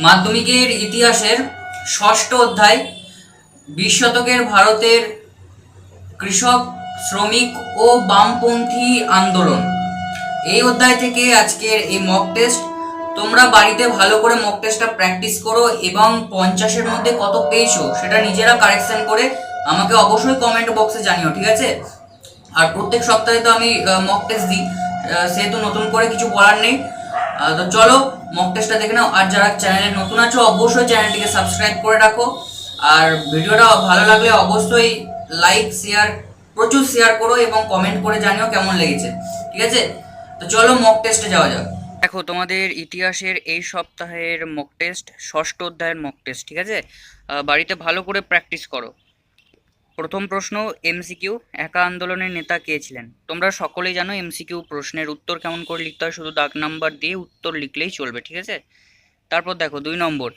মাধ্যমিকের ইতিহাসের ষষ্ঠ অধ্যায় 20 শতকের ভারতের কৃষক, শ্রমিক ও বামপন্থী আন্দোলন। এই অধ্যায় থেকে আজকের এই মক টেস্ট। তোমরা বাড়িতে ভালো করে মক টেস্টটা প্র্যাকটিস করো এবং 50-এর মধ্যে কত পেয়েছো সেটা নিজেরা কারেকশন করে আমাকে অবশ্যই কমেন্ট বক্সে জানিও, ঠিক আছে? আর প্রত্যেক সপ্তাহে তো আমি মক টেস্ট দিই, সেহেতু নতুন করে কিছু বলার নেই। তো চলো মক টেস্টটা দেখে নাও। আর যারা চ্যানেলে নতুন আছো অবশ্যই চ্যানেলটিকে সাবস্ক্রাইব করে রাখো। আর ভিডিওটা ভালো লাগলে অবশ্যই লাইক শেয়ার, প্রচুর শেয়ার করো এবং কমেন্ট করে জানিও কেমন লেগেছে, ঠিক আছে? তো চলো মক টেস্টে যাওয়া যাক। দেখো, তোমাদের ইতিহাসের এই সপ্তাহের মক টেস্ট, ষষ্ঠ অধ্যায়ের মক টেস্ট, ঠিক আছে? বাড়িতে ভালো করে প্র্যাকটিস করো। প্রথম প্রশ্ন এমসিকিউ, একা আন্দোলনের নেতা কে ছিলেন? তোমরা সকলেই জানো এমসিকিউ প্রশ্নের উত্তর কেমন করে লিখতে হয়, শুধু দাগ নাম্বার দিয়ে উত্তর লিখলেই চলবে, ঠিক আছে? তারপর দেখো 2 নম্বর,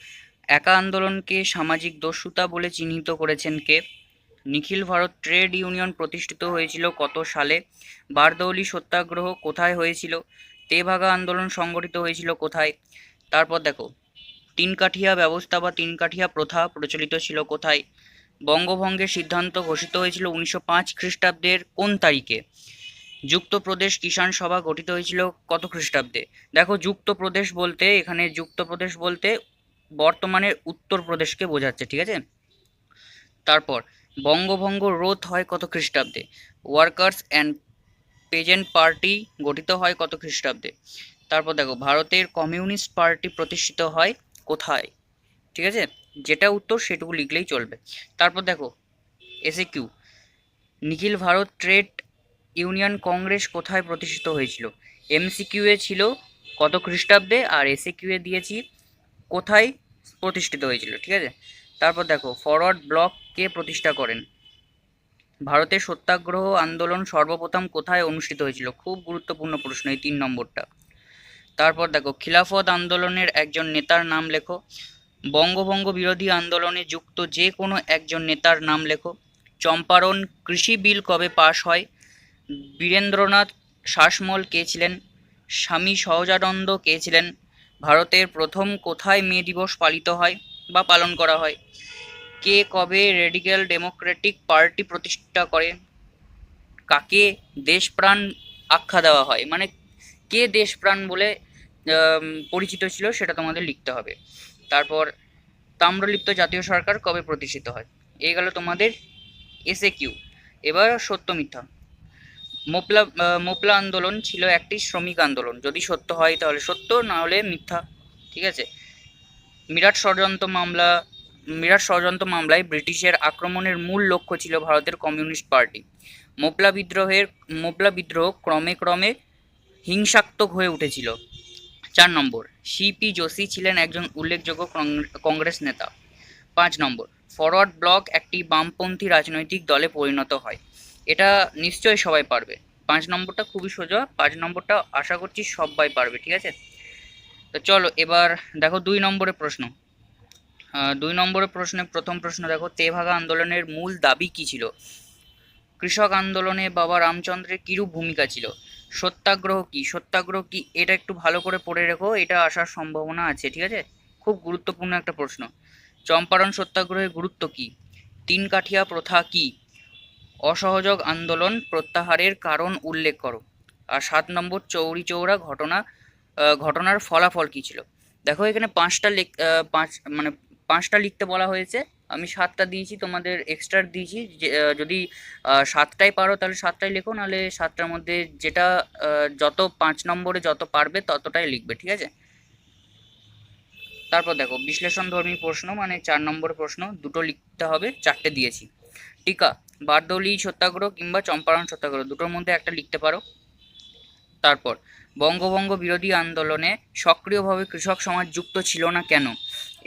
একা আন্দোলনকে সামাজিক দস্যুতা বলে চিহ্নিত করেছেন কে? নিখিল ভারত ট্রেড ইউনিয়ন প্রতিষ্ঠিত হয়েছিল কত সালে? বারদৌলি সত্যাগ্রহ কোথায় হয়েছিল? তেভাগা আন্দোলন সংগঠিত হয়েছিল কোথায়? তারপর দেখো, তিন কাঠিয়া ব্যবস্থা বা তিন কাঠিয়া প্রথা প্রচলিত ছিল কোথায়? বঙ্গভঙ্গের সিদ্ধান্ত ঘোষিত হয়েছিল 1905 খ্রিস্টাব্দের কোন তারিখে? যুক্তপ্রদেশ কিষাণ সভা গঠিত হয়েছিল কত খ্রিস্টাব্দে? দেখো, যুক্তপ্রদেশ বলতে বর্তমানের উত্তরপ্রদেশকে বোঝাচ্ছে, ঠিক আছে? তারপর বঙ্গভঙ্গ রোধ হয় কত খ্রিস্টাব্দে? ওয়ার্কার্স অ্যান্ড পেজেন্ট পার্টি গঠিত হয় কত খ্রিস্টাব্দে? তারপর দেখো, ভারতের কমিউনিস্ট পার্টি প্রতিষ্ঠিত হয় কোথায়? ঠিক আছে, যেটা উত্তর সেটুকু লিখলেই চলবে। তারপর দেখো এসএকিউ, নিখিল ভারত ট্রেড ইউনিয়ন কংগ্রেস কোথায় প্রতিষ্ঠিত হয়েছিল? এমসিকিউ এ ছিল কত খ্রিস্টাব্দে, আর এসএকিউ এ দিয়েছি কোথায় প্রতিষ্ঠিত হয়েছিল, ঠিক আছে? তারপর দেখো, ফরওয়ার্ড ব্লক কে প্রতিষ্ঠা করেন? ভারতের সত্যাগ্রহ আন্দোলন সর্বপ্রথম কোথায় অনুষ্ঠিত হয়েছিল? খুব গুরুত্বপূর্ণ প্রশ্ন এই 3 নম্বরটা। তারপর দেখো, খিলাফত আন্দোলনের একজন নেতার নাম লেখো। বঙ্গভঙ্গ বিরোধী আন্দোলনে যুক্ত যে কোনো একজন নেতার নাম লেখো। চম্পারণ কৃষি বিল কবে পাশ হয়? বীরেন্দ্রনাথ শাসমল কে ছিলেন? স্বামী সহজানন্দ কে ছিলেন? ভারতের প্রথম কোথায় মে দিবস পালিত হয় বা পালন করা হয়? কে কবে রেডিক্যাল ডেমোক্রেটিক পার্টি প্রতিষ্ঠা করে? কাকে দেশপ্রাণ আখ্যা দেওয়া হয়, মানে কে দেশপ্রাণ বলে পরিচিত ছিল সেটা তোমাদের লিখতে হবে। তারপর তাম্রলিপ্ত জাতীয় সরকার কবে প্রতিষ্ঠিত হয়? এই গেল তোমাদের এসএকিউ। এবার সত্য মিথ্যা। মোপলা আন্দোলন ছিল একটি শ্রমিক আন্দোলন, যদি সত্য হয় তাহলে সত্য, না হলে মিথ্যা, ঠিক আছে? মিরাট ষড়যন্ত্র মামলা মিরাট ষড়যন্ত্র মামলায় ব্রিটিশের আক্রমণের মূল লক্ষ্য ছিল ভারতের কমিউনিস্ট পার্টি। মোপলা বিদ্রোহ ক্রমে ক্রমে হিংসাত্মক হয়ে উঠেছিল। 4 নম্বর, সিপি যোশী ছিলেন একজন উল্লেখযোগ্য কংগ্রেস নেতা। 5 নম্বর, ফরওয়ার্ড ব্লক একটি বামপন্থী রাজনৈতিক দলে পরিণত হয়। এটা নিশ্চয়ই সবাই পারবে। 5 নম্বরটা খুবই সোজা, 5 নম্বরটা আশা করছি সবাই পারবে, ঠিক আছে? তো চলো এবার দেখো 2 নম্বরের প্রশ্ন। 2 নম্বরের প্রশ্নে প্রথম প্রশ্ন দেখো, তেভাগা আন্দোলনের মূল দাবি কি ছিল? কৃষক আন্দোলনে বাবা রামচন্দ্রের কিরূপ ভূমিকা ছিল? সত্যাগ্রহ কি এটা একটু ভালো করে পড়ে রেখো, এটা আসার সম্ভাবনা আছে, ঠিক আছে? খুব গুরুত্বপূর্ণ একটা প্রশ্ন। চম্পারণ সত্যাগ্রহের গুরুত্ব কি? তিন কাঠিয়া প্রথা কি? অসহযোগ আন্দোলন প্রত্যাহারের কারণ উল্লেখ করো। আর 7 নম্বর, চৌরি চৌরা ঘটনার ফলাফল কি ছিল? দেখো, এখানে মানে 5টা লিখতে বলা হয়েছে, আমি 7টা দিয়েছি, তোমাদের এক্সট্রা দিয়েছি। যদি 7টাই পারো তাহলে 7টাই লেখো, নাহলে 7টার মধ্যে যেটা যত 5 নম্বরে যত পারবে ততটাই লিখবে, ঠিক আছে? তারপর দেখো বিশ্লেষণধর্মী প্রশ্ন, মানে 4 নম্বরের প্রশ্ন, দুটো লিখতে হবে, 4টে দিয়েছি। টিকা, বারদৌলি সত্যাগ্রহ কিংবা চম্পারণ সত্যাগ্রহ দুটোর মধ্যে একটা লিখতে পারো। তারপর বঙ্গভঙ্গ বিরোধী আন্দোলনে সক্রিয়ভাবে কৃষক সমাজ যুক্ত ছিল না কেন?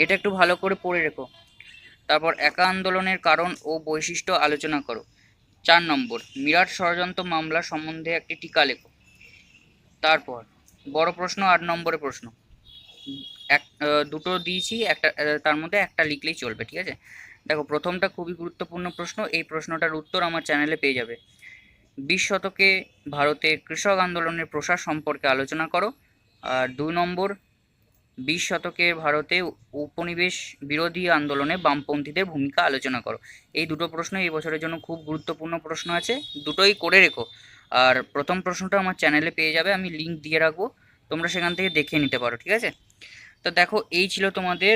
এটা একটু ভালো করে পড়ে রেখো। তারপর একা আন্দোলনের কারণ ও বৈশিষ্ট্য আলোচনা করো। 4 নম্বর, মিরাট ষড়যন্ত্র মামলা সম্বন্ধে একটি টিকা লেখো। তারপর বড় প্রশ্ন 8 নম্বরের প্রশ্ন, দুটো দিয়েছি, একটা তার মধ্যে একটা লিখলেই চলবে, ঠিক আছে? দেখো, প্রথমটা খুবই গুরুত্বপূর্ণ প্রশ্ন, এই প্রশ্নটার উত্তর আমার চ্যানেলে পেয়ে যাবে। 20 শতকে ভারতের কৃষক আন্দোলনের প্রসার সম্পর্কে আলোচনা করো। আর 2 নম্বর, 20 শতকের ভারতে উপনিবেশ বিরোধী আন্দোলনে বামপন্থীদের ভূমিকা আলোচনা করো। এই দুটো প্রশ্ন এই বছরের জন্য খুব গুরুত্বপূর্ণ প্রশ্ন আছে, দুটোই করে রেখো। আর প্রথম প্রশ্নটা আমার চ্যানেলে পেয়ে যাবে, আমি লিঙ্ক দিয়ে রাখবো, তোমরা সেখান থেকে দেখে নিতে পারো, ঠিক আছে? তো দেখো, এই ছিল তোমাদের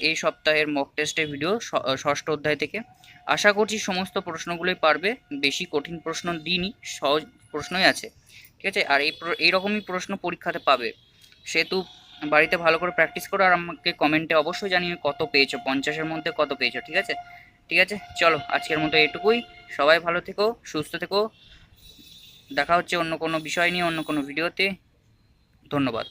এই সপ্তাহের মক টেস্টের ভিডিও ষষ্ঠ অধ্যায় থেকে। আশা করছি সমস্ত প্রশ্নগুলোই পারবে, বেশি কঠিন প্রশ্ন দিইনি, সহজ প্রশ্নই আছে, ঠিক আছে? আর এইরকমই প্রশ্ন পরীক্ষাতে পাবে, সেহেতু বাড়িতে ভালো করে প্র্যাকটিস করো। আর আমাকে কমেন্টে অবশ্যই জানিয়ে কত পেয়েছো, 50-এর মধ্যে কত পেয়েছো, ঠিক আছে? ঠিক আছে, চলো আজকের মতো এটুকুই। সবাই ভালো থেকো, সুস্থ থেকো। দেখা হচ্ছে অন্য কোনো বিষয় নিয়ে, অন্য কোনো ভিডিওতে। ধন্যবাদ।